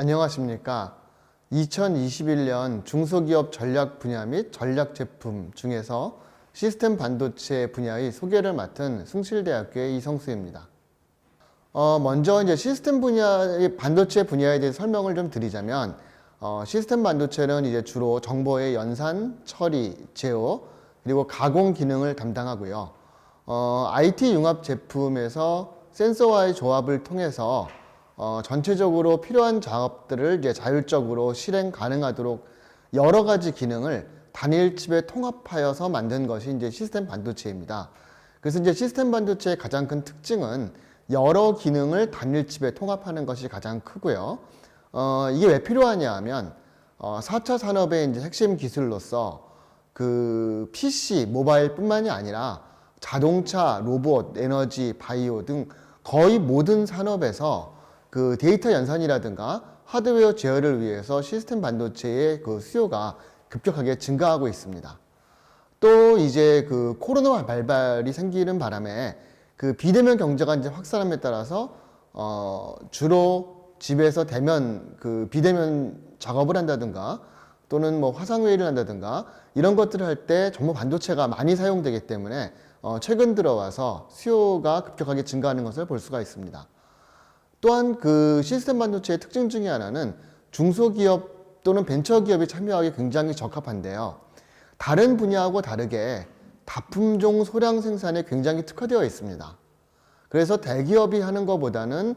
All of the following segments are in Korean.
안녕하십니까. 2021년 중소기업 전략 분야 및 전략 제품 중에서 시스템 반도체 분야의 소개를 맡은 숭실대학교의 이성수입니다. 먼저 이제 시스템 분야의 반도체 분야에 대해 설명을 좀 드리자면, 시스템 반도체는 이제 주로 정보의 연산, 처리, 제어, 그리고 가공 기능을 담당하고요. IT 융합 제품에서 센서와의 조합을 통해서 전체적으로 필요한 작업들을 이제 자율적으로 실행 가능하도록 여러 가지 기능을 단일 칩에 통합하여서 만든 것이 이제 시스템 반도체입니다. 그래서 이제 시스템 반도체의 가장 큰 특징은 여러 기능을 단일 칩에 통합하는 것이 가장 크고요. 이게 왜 필요하냐 하면 4차 산업의 이제 핵심 기술로서 그 PC, 모바일뿐만이 아니라 자동차, 로봇, 에너지, 바이오 등 거의 모든 산업에서 그 데이터 연산이라든가 하드웨어 제어를 위해서 시스템 반도체의 그 수요가 급격하게 증가하고 있습니다. 또 이제 그 코로나 발발이 생기는 바람에 그 비대면 경제가 이제 확산함에 따라서 주로 집에서 대면 그 비대면 작업을 한다든가 또는 뭐 화상회의를 한다든가 이런 것들을 할 때 정보 반도체가 많이 사용되기 때문에 최근 들어와서 수요가 급격하게 증가하는 것을 볼 수가 있습니다. 또한 그 시스템 반도체의 특징 중에 하나는 중소기업 또는 벤처기업이 참여하기 굉장히 적합한데요. 다른 분야하고 다르게 다품종 소량 생산에 굉장히 특화되어 있습니다. 그래서 대기업이 하는 것보다는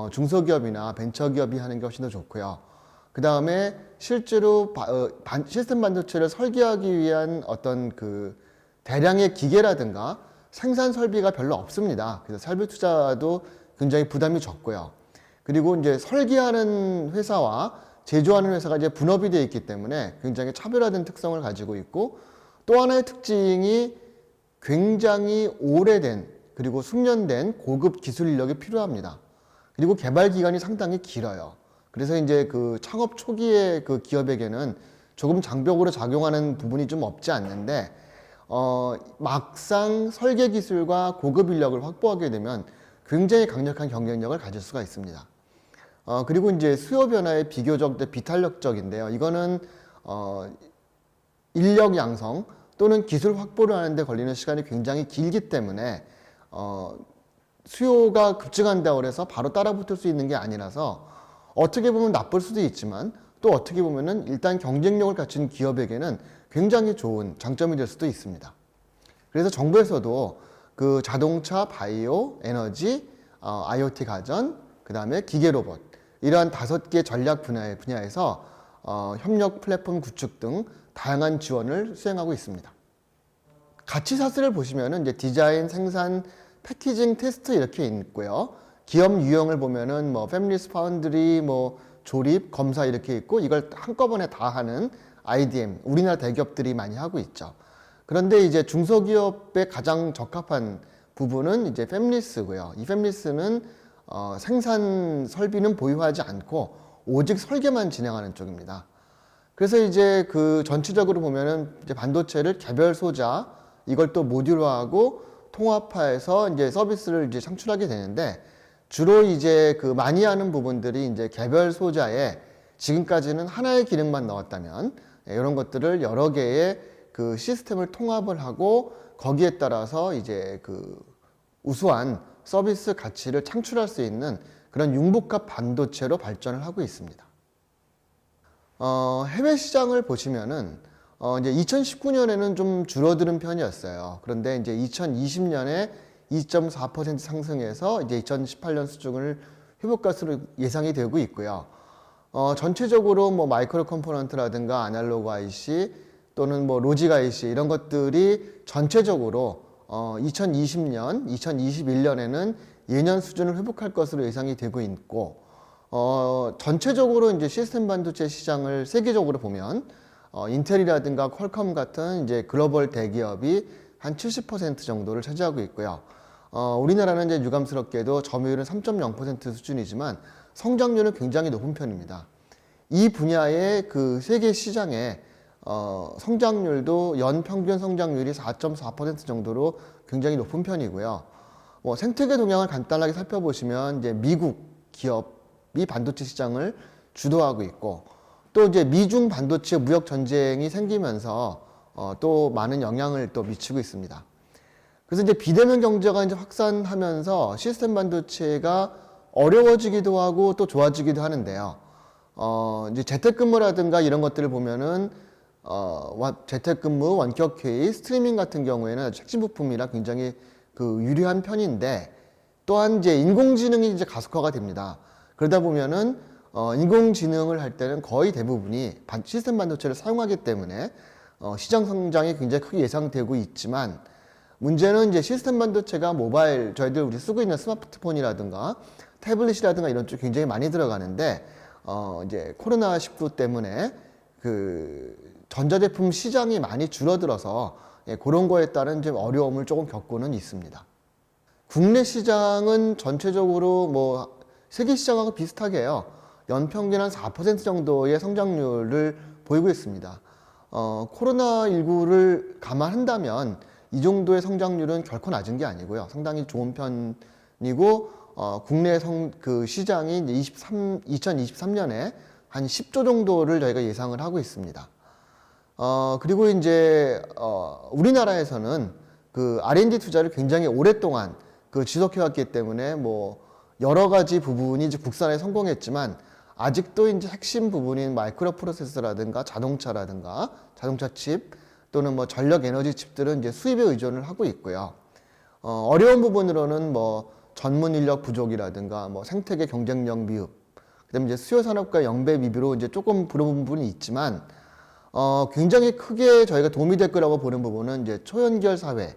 중소기업이나 벤처기업이 하는 게 훨씬 더 좋고요. 그 다음에 실제로 시스템 반도체를 설계하기 위한 어떤 그 대량의 기계라든가 생산 설비가 별로 없습니다. 그래서 설비 투자도 굉장히 부담이 적고요. 그리고 이제 설계하는 회사와 제조하는 회사가 이제 분업이 되어 있기 때문에 굉장히 차별화된 특성을 가지고 있고, 또 하나의 특징이 굉장히 오래된 그리고 숙련된 고급 기술 인력이 필요합니다. 그리고 개발 기간이 상당히 길어요. 그래서 이제 그 창업 초기의 그 기업에게는 조금 장벽으로 작용하는 부분이 좀 없지 않는데, 막상 설계 기술과 고급 인력을 확보하게 되면 굉장히 강력한 경쟁력을 가질 수가 있습니다. 그리고 이제 수요 변화의 비교적 비탄력적인데요. 이거는 인력 양성 또는 기술 확보를 하는데 걸리는 시간이 굉장히 길기 때문에 수요가 급증한다고 해서 바로 따라붙을 수 있는 게 아니라서 어떻게 보면 나쁠 수도 있지만 또 어떻게 보면은 일단 경쟁력을 갖춘 기업에게는 굉장히 좋은 장점이 될 수도 있습니다. 그래서 정부에서도 그 자동차, 바이오, 에너지, IoT 가전, 그 다음에 기계 로봇 이러한 5개 전략 분야에서 협력 플랫폼 구축 등 다양한 지원을 수행하고 있습니다. 가치 사슬을 보시면은 이제 디자인, 생산, 패키징, 테스트 이렇게 있고요. 기업 유형을 보면은 뭐 패밀리스 파운드리, 뭐 조립, 검사 이렇게 있고, 이걸 한꺼번에 다 하는 IDM, 우리나라 대기업들이 많이 하고 있죠. 그런데 이제 중소기업에 가장 적합한 부분은 이제 패밀리스고요. 이 패밀리스는 생산 설비는 보유하지 않고 오직 설계만 진행하는 쪽입니다. 그래서 이제 그 전체적으로 보면은 이제 반도체를 개별 소자, 이걸 또 모듈화하고 통합화해서 이제 서비스를 이제 창출하게 되는데, 주로 이제 그 많이 하는 부분들이 이제 개별 소자에 지금까지는 하나의 기능만 넣었다면 이런 것들을 여러 개의 그 시스템을 통합을 하고 거기에 따라서 이제 그 우수한 서비스 가치를 창출할 수 있는 그런 융복합 반도체로 발전을 하고 있습니다. 해외 시장을 보시면은 이제 2019년에는 좀 줄어드는 편이었어요. 그런데 이제 2020년에 2.4% 상승해서 이제 2018년 수준을 회복 것으로 예상이 되고 있고요. 전체적으로 뭐 마이크로 컴포넌트라든가 아날로그 IC 또는 뭐 로직 IC 이런 것들이 전체적으로 2020년, 2021년에는 예년 수준을 회복할 것으로 예상이 되고 있고, 전체적으로 이제 시스템 반도체 시장을 세계적으로 보면 인텔이라든가 퀄컴 같은 이제 글로벌 대기업이 한 70% 정도를 차지하고 있고요. 우리나라는 이제 유감스럽게도 점유율은 3.0% 수준이지만 성장률은 굉장히 높은 편입니다. 이 분야의 그 세계 시장에 성장률도 연평균 성장률이 4.4% 정도로 굉장히 높은 편이고요. 뭐 생태계 동향을 간단하게 살펴보시면 이제 미국 기업이 반도체 시장을 주도하고 있고, 또 이제 미중 반도체 무역 전쟁이 생기면서 또 많은 영향을 또 미치고 있습니다. 그래서 이제 비대면 경제가 이제 확산하면서 시스템 반도체가 어려워지기도 하고 또 좋아지기도 하는데요. 이제 재택근무라든가 이런 것들을 보면은 재택근무, 원격회의, 스트리밍 같은 경우에는 핵심 부품이라 굉장히 그 유리한 편인데, 또한 이제 인공지능이 이제 가속화가 됩니다. 그러다 보면은 인공지능을 할 때는 거의 대부분이 시스템 반도체를 사용하기 때문에 시장 성장이 굉장히 크게 예상되고 있지만, 문제는 이제 시스템 반도체가 모바일, 저희들 우리 쓰고 있는 스마트폰이라든가 태블릿이라든가 이런 쪽 굉장히 많이 들어가는데, 이제 코로나19 때문에 그 전자제품 시장이 많이 줄어들어서 그런 거에 따른 좀 어려움을 조금 겪고는 있습니다. 국내 시장은 전체적으로 뭐 세계 시장하고 비슷하게 요 연평균 한 4% 정도의 성장률을 보이고 있습니다. 코로나19를 감안한다면 이 정도의 성장률은 결코 낮은 게 아니고요. 상당히 좋은 편이고, 국내 그 시장이 2023년에 한 10조 정도를 저희가 예상을 하고 있습니다. 그리고 이제 우리나라에서는 그 R&D 투자를 굉장히 오랫동안 그 지속해왔기 때문에 뭐 여러 가지 부분이 이제 국산에 성공했지만, 아직도 이제 핵심 부분인 마이크로 프로세서라든가 자동차라든가 자동차 칩 또는 뭐 전력 에너지 칩들은 이제 수입에 의존을 하고 있고요. 어려운 부분으로는 뭐 전문 인력 부족이라든가 뭐 생태계 경쟁력 미흡, 그다음에 이제 수요 산업과 영배 미비로 이제 조금 부러운 부분이 있지만, 굉장히 크게 저희가 도움이 될 거라고 보는 부분은 이제 초연결 사회,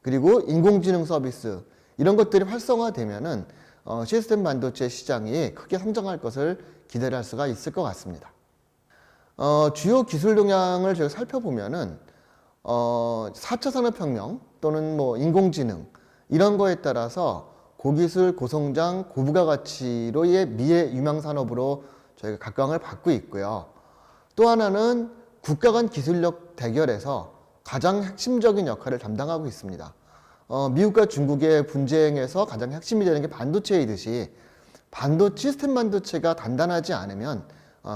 그리고 인공지능 서비스, 이런 것들이 활성화되면은 시스템 반도체 시장이 크게 성장할 것을 기대할 수가 있을 것 같습니다. 주요 기술 동향을 저희가 살펴보면은 4차 산업혁명 또는 뭐 인공지능 이런 거에 따라서 고기술, 고성장, 고부가가치로의 미래 유망 산업으로 저희가 각광을 받고 있고요. 또 하나는 국가 간 기술력 대결에서 가장 핵심적인 역할을 담당하고 있습니다. 미국과 중국의 분쟁에서 가장 핵심이 되는 게 반도체이듯이, 시스템 반도체가 단단하지 않으면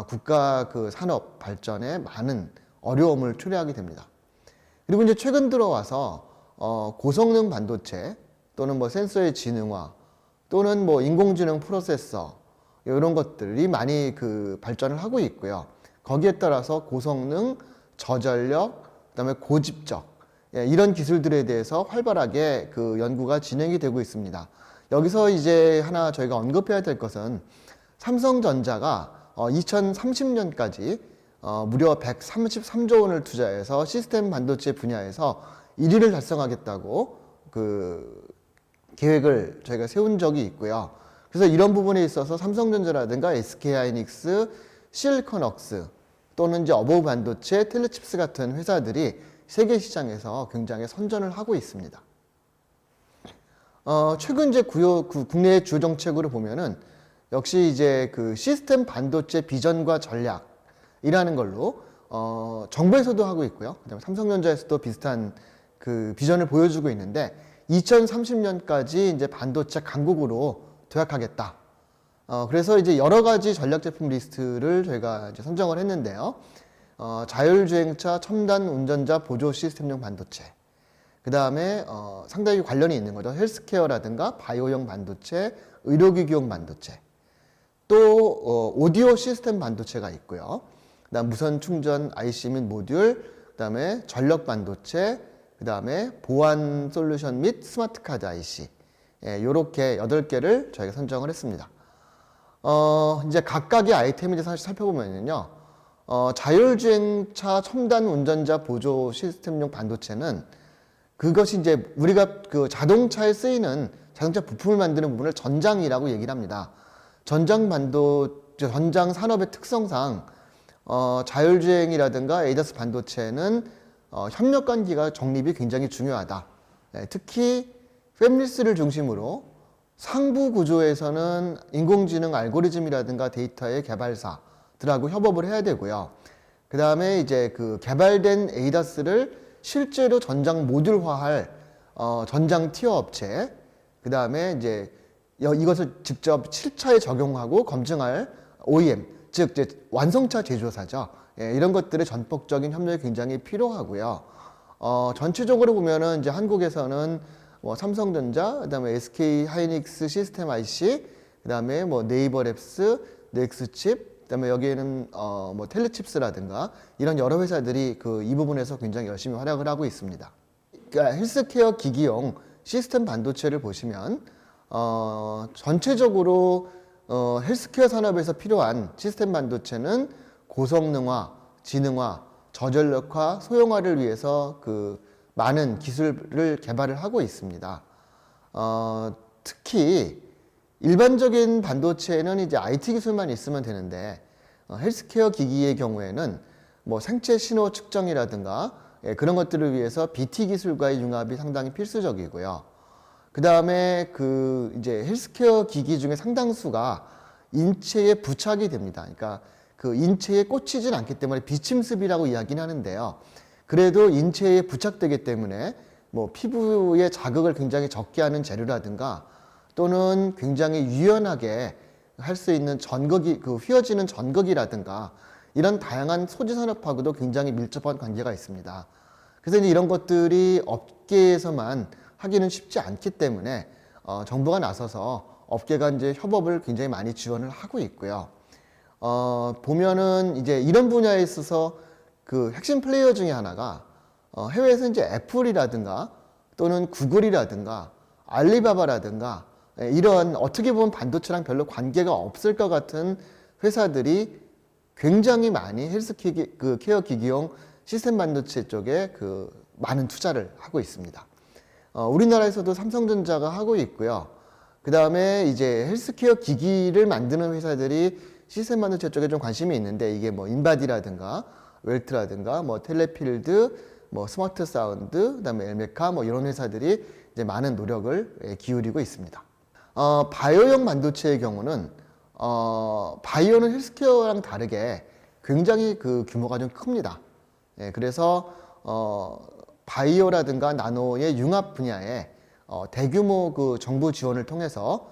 국가 그 산업 발전에 많은 어려움을 초래하게 됩니다. 그리고 이제 최근 들어와서 고성능 반도체 또는 뭐 센서의 지능화 또는 뭐 인공지능 프로세서 이런 것들이 많이 그 발전을 하고 있고요. 거기에 따라서 고성능, 저전력, 그다음에 고집적 이런 기술들에 대해서 활발하게 그 연구가 진행이 되고 있습니다. 여기서 이제 하나 저희가 언급해야 될 것은, 삼성전자가 2030년까지 무려 133조 원을 투자해서 시스템 반도체 분야에서 1위를 달성하겠다고 그 계획을 저희가 세운 적이 있고요. 그래서 이런 부분에 있어서 삼성전자라든가 SK하이닉스, 실리콘웍스 또는 이제 어버브 반도체, 텔레칩스 같은 회사들이 세계 시장에서 굉장히 선전을 하고 있습니다. 최근 이제 국내의 주요 정책으로 보면은 역시 이제 그 시스템 반도체 비전과 전략이라는 걸로 정부에서도 하고 있고요. 그다음에 삼성전자에서도 비슷한 그 비전을 보여주고 있는데, 2030년까지 이제 반도체 강국으로 도약하겠다. 그래서 이제 여러 가지 전략 제품 리스트를 저희가 이제 선정을 했는데요. 자율주행차 첨단 운전자 보조 시스템용 반도체, 그 다음에 상당히 관련이 있는 거죠. 헬스케어라든가 바이오용 반도체, 의료기기용 반도체, 또 오디오 시스템 반도체가 있고요. 그 다음 무선 충전 IC 및 모듈, 그 다음에 전력 반도체, 그 다음에 보안 솔루션 및 스마트 카드 IC, 요렇게 8개를 저희가 선정을 했습니다. 이제 각각의 아이템에 대해서 살펴보면요. 자율주행차 첨단 운전자 보조 시스템용 반도체는 그것이 이제 우리가 그 자동차에 쓰이는 자동차 부품을 만드는 부분을 전장이라고 얘기를 합니다. 전장 산업의 특성상 자율주행이라든가 에이다스 반도체는 협력 관계가 정립이 굉장히 중요하다. 특히 팹리스를 중심으로 상부 구조에서는 인공지능 알고리즘이라든가 데이터의 개발사들하고 협업을 해야 되고요. 그 다음에 이제 그 개발된 에이다스를 실제로 전장 모듈화할 전장 티어 업체, 그 다음에 이제 이것을 직접 실차에 적용하고 검증할 OEM, 즉 이제 완성차 제조사죠. 예, 이런 것들의 전폭적인 협력이 굉장히 필요하고요. 전체적으로 보면은 이제 한국에서는 뭐 삼성전자, 그다음에 SK 하이닉스 시스템 IC, 그다음에 뭐 네이버랩스, 넥스칩, 그다음에 여기에는 뭐 텔레칩스라든가 이런 여러 회사들이 그 이 부분에서 굉장히 열심히 활약을 하고 있습니다. 그러니까 헬스케어 기기용 시스템 반도체를 보시면 전체적으로 헬스케어 산업에서 필요한 시스템 반도체는 고성능화, 지능화, 저전력화, 소형화를 위해서 그 많은 기술을 개발을 하고 있습니다. 특히 일반적인 반도체는 이제 IT 기술만 있으면 되는데 헬스케어 기기의 경우에는 뭐 생체 신호 측정이라든가 그런 것들을 위해서 BT 기술과의 융합이 상당히 필수적이고요. 그 다음에 그 이제 헬스케어 기기 중에 상당수가 인체에 부착이 됩니다. 그러니까 그 인체에 꽂히진 않기 때문에 비침습이라고 이야기는 하는데요. 그래도 인체에 부착되기 때문에 뭐 피부에 자극을 굉장히 적게 하는 재료라든가 또는 굉장히 유연하게 할 수 있는 전극이 그 휘어지는 전극이라든가 이런 다양한 소재 산업하고도 굉장히 밀접한 관계가 있습니다. 그래서 이제 이런 것들이 업계에서만 하기는 쉽지 않기 때문에 정부가 나서서 업계가 이제 협업을 굉장히 많이 지원을 하고 있고요. 보면은 이제 이런 분야에 있어서 그 핵심 플레이어 중에 하나가 해외에서 이제 애플이라든가 또는 구글이라든가 알리바바라든가 이런 어떻게 보면 반도체랑 별로 관계가 없을 것 같은 회사들이 굉장히 많이 헬스케어 기기용 시스템 반도체 쪽에 그 많은 투자를 하고 있습니다. 우리나라에서도 삼성전자가 하고 있고요. 그 다음에 이제 헬스케어 기기를 만드는 회사들이 시스템 반도체 쪽에 좀 관심이 있는데 이게 뭐 인바디라든가 웰트라든가 뭐 텔레필드, 뭐 스마트 사운드, 그다음에 엘메카 뭐 이런 회사들이 이제 많은 노력을 기울이고 있습니다. 바이오용 반도체의 경우는 바이오는 헬스케어랑 다르게 굉장히 그 규모가 좀 큽니다. 예, 그래서 바이오라든가 나노의 융합 분야에 대규모 그 정부 지원을 통해서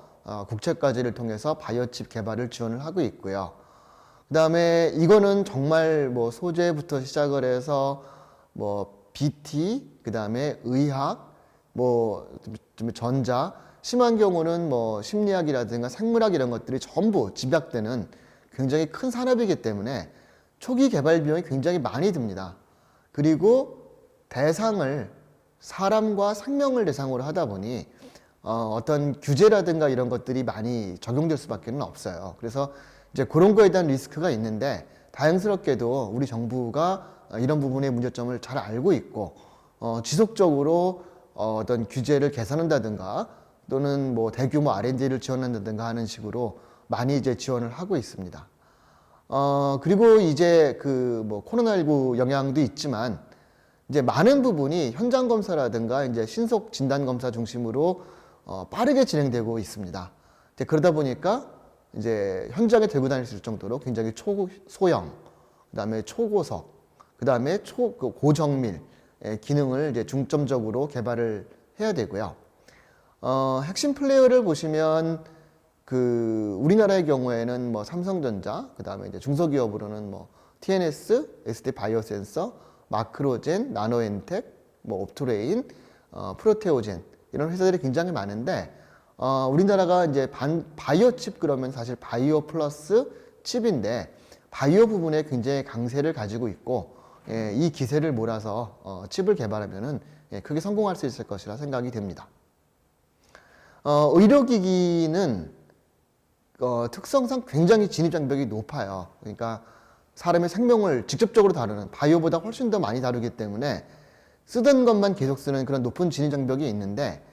국책과제를 통해서 바이오칩 개발을 지원을 하고 있고요. 그 다음에 이거는 정말 뭐 소재부터 시작을 해서 뭐 BT, 그 다음에 의학, 뭐 전자, 심한 경우는 뭐 심리학이라든가 생물학 이런 것들이 전부 집약되는 굉장히 큰 산업이기 때문에 초기 개발 비용이 굉장히 많이 듭니다. 그리고 대상을 사람과 생명을 대상으로 하다 보니 어떤 규제라든가 이런 것들이 많이 적용될 수밖에 없어요. 그래서 이제 그런 거에 대한 리스크가 있는데 다행스럽게도 우리 정부가 이런 부분의 문제점을 잘 알고 있고 지속적으로 어떤 규제를 개선한다든가 또는 뭐 대규모 R&D를 지원한다든가 하는 식으로 많이 이제 지원을 하고 있습니다. 그리고 이제 그 뭐 코로나19 영향도 있지만 이제 많은 부분이 현장 검사라든가 이제 신속 진단 검사 중심으로 빠르게 진행되고 있습니다. 이제 그러다 보니까 이제 현장에 들고 다닐 수 있을 정도로 굉장히 초소형, 그다음에 초고속, 그다음에 고정밀 기능을 이제 중점적으로 개발을 해야 되고요. 핵심 플레이어를 보시면 그 우리나라의 경우에는 뭐 삼성전자, 그다음에 이제 중소기업으로는 뭐 TNS, ST 바이오센서, 마크로젠, 나노엔텍, 뭐 옵토레인, 프로테오젠 이런 회사들이 굉장히 많은데 우리나라가 이제 바이오 칩 그러면 사실 바이오 플러스 칩인데 바이오 부분에 굉장히 강세를 가지고 있고 이 기세를 몰아서 칩을 개발하면은 크게 성공할 수 있을 것이라 생각이 됩니다. 의료기기는 특성상 굉장히 진입장벽이 높아요. 그러니까 사람의 생명을 직접적으로 다루는 바이오보다 훨씬 더 많이 다루기 때문에 쓰던 것만 계속 쓰는 그런 높은 진입장벽이 있는데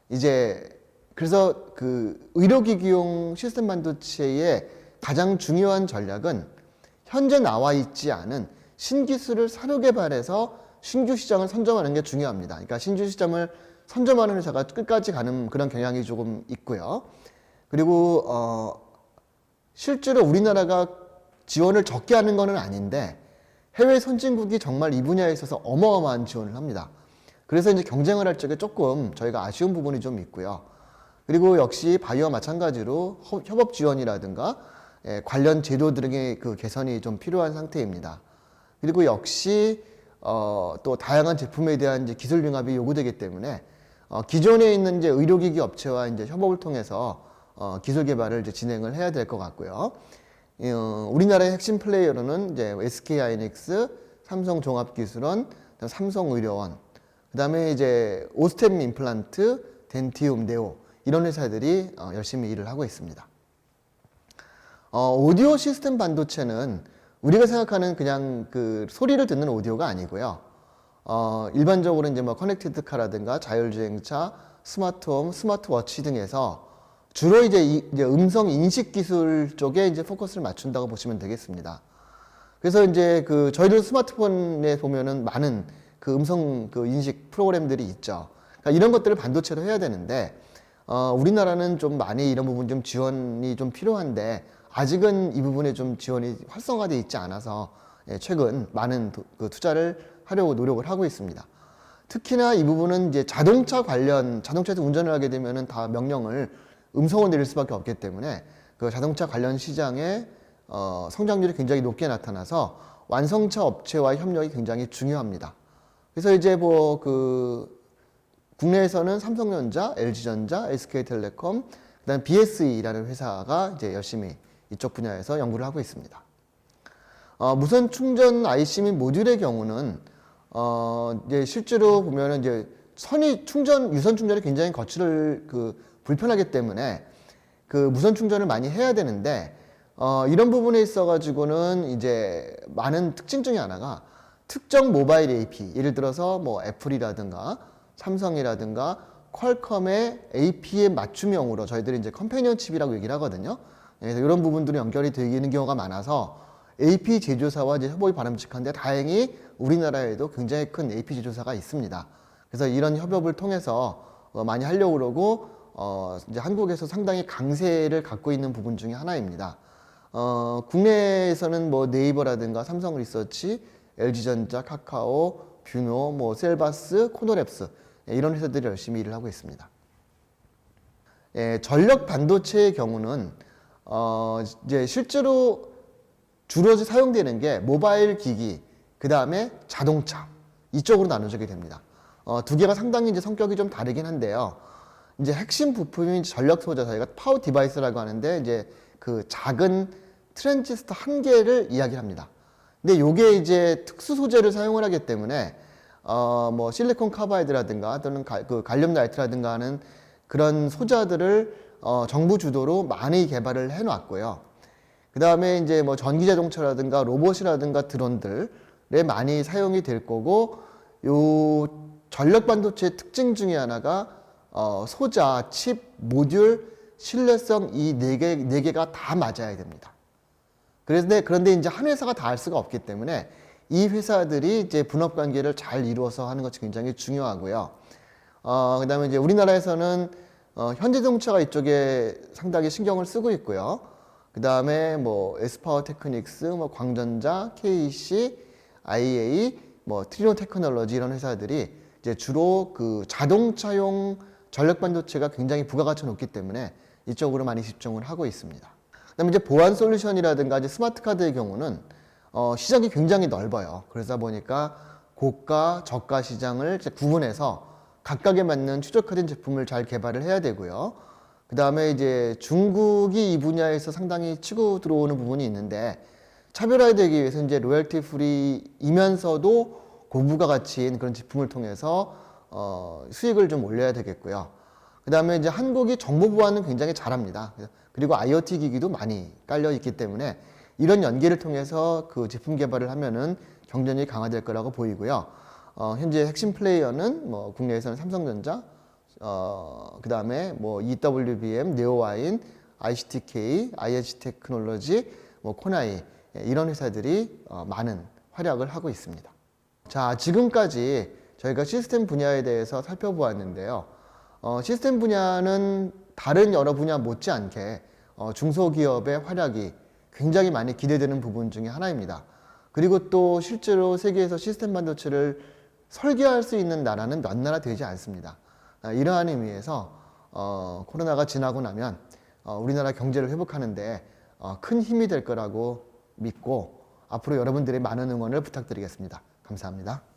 이제 그래서 그 의료기기용 시스템 반도체의 가장 중요한 전략은 현재 나와 있지 않은 신기술을 사료 개발해서 신규 시장을 선점하는 게 중요합니다. 그러니까 신규 시장을 선점하는 회사가 끝까지 가는 그런 경향이 조금 있고요. 그리고 실제로 우리나라가 지원을 적게 하는 것은 아닌데 해외 선진국이 정말 이 분야에 있어서 어마어마한 지원을 합니다. 그래서 이제 경쟁을 할 적에 조금 저희가 아쉬운 부분이 좀 있고요. 그리고 역시 바이오와 마찬가지로 협업 지원이라든가 관련 제도 등의 그 개선이 좀 필요한 상태입니다. 그리고 역시 또 다양한 제품에 대한 이제 기술 융합이 요구되기 때문에 기존에 있는 이제 의료기기 업체와 이제 협업을 통해서 기술 개발을 이제 진행을 해야 될 것 같고요. 우리나라의 핵심 플레이어로는 이제 SK하이닉스, 삼성종합기술원, 삼성의료원, 그다음에 이제 오스템 임플란트, 덴티움, 네오 이런 회사들이 열심히 일을 하고 있습니다. 오디오 시스템 반도체는 우리가 생각하는 그냥 그 소리를 듣는 오디오가 아니고요. 일반적으로 이제 뭐 커넥티드 카라든가 자율주행차, 스마트홈, 스마트워치 등에서 주로 이제 음성 인식 기술 쪽에 이제 포커스를 맞춘다고 보시면 되겠습니다. 그래서 이제 그 저희들 스마트폰에 보면은 많은 그 음성 그 인식 프로그램들이 있죠. 그러니까 이런 것들을 반도체로 해야 되는데 우리나라는 좀 많이 이런 부분 좀 지원이 좀 필요한데 아직은 이 부분에 좀 지원이 활성화되어 있지 않아서 최근 많은 그 투자를 하려고 노력을 하고 있습니다. 특히나 이 부분은 이제 자동차에서 운전을 하게 되면은 다 명령을 음성으로 내릴 수밖에 없기 때문에 그 자동차 관련 시장의 성장률이 굉장히 높게 나타나서 완성차 업체와의 협력이 굉장히 중요합니다. 그래서 이제 뭐 그 국내에서는 삼성전자, LG전자, SK텔레콤, 그다음 BSE라는 회사가 이제 열심히 이쪽 분야에서 연구를 하고 있습니다. 무선 충전 IC 및 모듈의 경우는 이제 실제로 보면은 이제 유선 충전이 굉장히 불편하기 때문에 그 무선 충전을 많이 해야 되는데 이런 부분에 있어 가지고는 이제 많은 특징 중에 하나가 특정 모바일 AP, 예를 들어서 뭐 애플이라든가 삼성이라든가 퀄컴의 AP의 맞춤형으로 저희들이 이제 컴패니언 칩이라고 얘기를 하거든요. 그래서 이런 부분들이 연결이 되는 경우가 많아서 AP 제조사와 이제 협업이 바람직한데 다행히 우리나라에도 굉장히 큰 AP 제조사가 있습니다. 그래서 이런 협업을 통해서 많이 하려고 그러고 이제 한국에서 상당히 강세를 갖고 있는 부분 중에 하나입니다. 국내에서는 뭐 네이버라든가 삼성리서치, LG전자, 카카오, 뷰노, 뭐 셀바스, 코노랩스 이런 회사들이 열심히 일을 하고 있습니다. 전력 반도체의 경우는 이제 실제로 주로 사용되는 게 모바일 기기, 그 다음에 자동차 이쪽으로 나눠지게 됩니다. 두 개가 상당히 이제 성격이 좀 다르긴 한데요. 이제 핵심 부품인 전력 소자 저희가 파워 디바이스라고 하는데 이제 그 작은 트랜지스터 한 개를 이야기합니다. 근데 요게 이제 특수 소재를 사용을 하기 때문에 뭐 실리콘 카바이드라든가 또는 갈륨 나이트라든가 하는 그런 소자들을 정부 주도로 많이 개발을 해 놨고요. 그 다음에 이제 뭐 전기 자동차라든가 로봇이라든가 드론들에 많이 사용이 될 거고, 요 전력 반도체의 특징 중에 하나가 소자, 칩, 모듈, 신뢰성 이 네 개가 다 맞아야 됩니다. 그런데 이제 한 회사가 다 할 수가 없기 때문에 이 회사들이 이제 분업 관계를 잘 이루어서 하는 것이 굉장히 중요하고요. 그 다음에 이제 우리나라에서는 현대자동차가 이쪽에 상당히 신경을 쓰고 있고요. 그 다음에 뭐 에스파워 테크닉스, 뭐 광전자, KC, IA, 뭐 트리노 테크놀로지 이런 회사들이 이제 주로 그 자동차용 전력 반도체가 굉장히 부가가치가 높기 때문에 이쪽으로 많이 집중을 하고 있습니다. 그다음에 이제 보안 솔루션이라든가 이제 스마트 카드의 경우는 시장이 굉장히 넓어요. 그러다 보니까 고가, 저가 시장을 이제 구분해서 각각에 맞는 최적화된 제품을 잘 개발을 해야 되고요. 그 다음에 이제 중국이 이 분야에서 상당히 치고 들어오는 부분이 있는데 차별화되기 위해서 이제 로열티 프리이면서도 고부가 가치인 그런 제품을 통해서 수익을 좀 올려야 되겠고요. 그 다음에 이제 한국이 정보 보안은 굉장히 잘합니다. 그리고 IoT 기기도 많이 깔려 있기 때문에 이런 연계를 통해서 그 제품 개발을 하면은 경쟁력이 강화될 거라고 보이고요. 현재 핵심 플레이어는 뭐 국내에서는 삼성전자, 그 다음에 뭐 EWBM, 네오와인, ICTK, IH 테크놀로지, 뭐 코나이 이런 회사들이 많은 활약을 하고 있습니다. 자, 지금까지 저희가 시스템 분야에 대해서 살펴보았는데요. 시스템 분야는 다른 여러 분야 못지않게 중소기업의 활약이 굉장히 많이 기대되는 부분 중에 하나입니다. 그리고 또 실제로 세계에서 시스템 반도체를 설계할 수 있는 나라는 몇 나라 되지 않습니다. 이러한 의미에서 코로나가 지나고 나면 우리나라 경제를 회복하는데 큰 힘이 될 거라고 믿고 앞으로 여러분들의 많은 응원을 부탁드리겠습니다. 감사합니다.